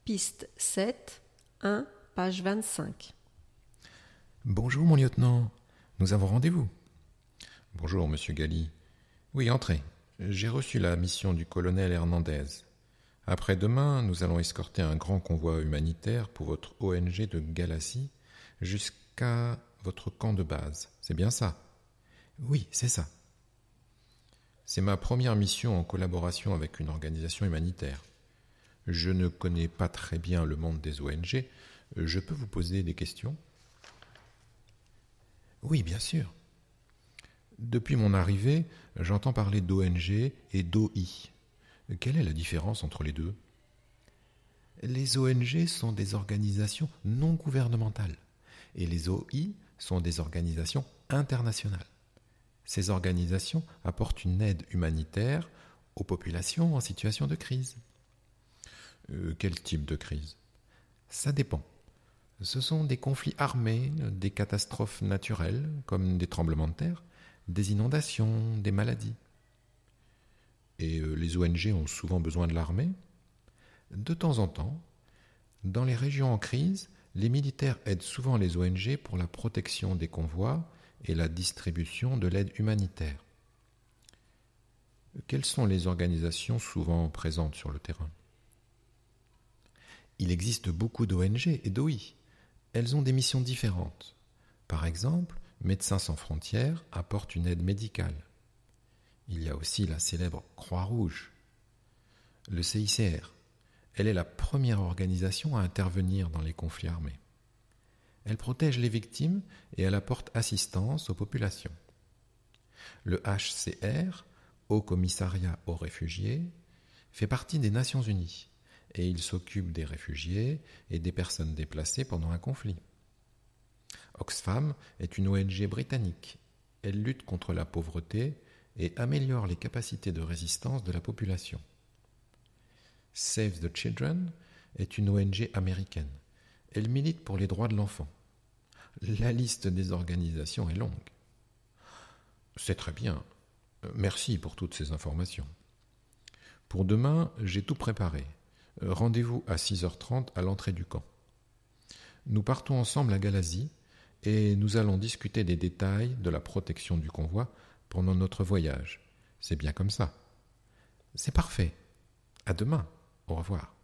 Piste 7, 1, page 25. Bonjour mon lieutenant, nous avons rendez-vous. Bonjour monsieur Gali. Oui, entrez. J'ai reçu la mission du colonel Hernandez. Après-demain, nous allons escorter un grand convoi humanitaire pour votre ONG de Galassie jusqu'à votre camp de base. C'est bien ça? Oui, c'est ça. C'est ma première mission en collaboration avec une organisation humanitaire. Je ne connais pas très bien le monde des ONG. Je peux vous poser des questions? Oui, bien sûr. Depuis mon arrivée, j'entends parler d'ONG et d'OI. Quelle est la différence entre les deux? Les ONG sont des organisations non gouvernementales et les OI sont des organisations internationales. Ces organisations apportent une aide humanitaire aux populations en situation de crise. Quel type de crise? Ça dépend. Ce sont des conflits armés, des catastrophes naturelles comme des tremblements de terre, des inondations, des maladies. Et les ONG ont souvent besoin de l'armée? De temps en temps, dans les régions en crise, les militaires aident souvent les ONG pour la protection des convois et la distribution de l'aide humanitaire. Quelles sont les organisations souvent présentes sur le terrain? Il existe beaucoup d'ONG et d'OI. Elles ont des missions différentes. Par exemple, Médecins sans frontières apporte une aide médicale. Il y a aussi la célèbre Croix-Rouge. Le CICR, elle est la première organisation à intervenir dans les conflits armés. Elle protège les victimes et elle apporte assistance aux populations. Le HCR, Haut Commissariat aux réfugiés, fait partie des Nations Unies et il s'occupe des réfugiés et des personnes déplacées pendant un conflit. Oxfam est une ONG britannique. Elle lutte contre la pauvreté et améliore les capacités de résistance de la population. Save the Children est une ONG américaine. Elle milite pour les droits de l'enfant. La liste des organisations est longue. C'est très bien. Merci pour toutes ces informations. Pour demain, j'ai tout préparé. Rendez-vous à 6h30 à l'entrée du camp. Nous partons ensemble à Galassie et nous allons discuter des détails de la protection du convoi pendant notre voyage. C'est bien comme ça. C'est parfait. À demain. Au revoir.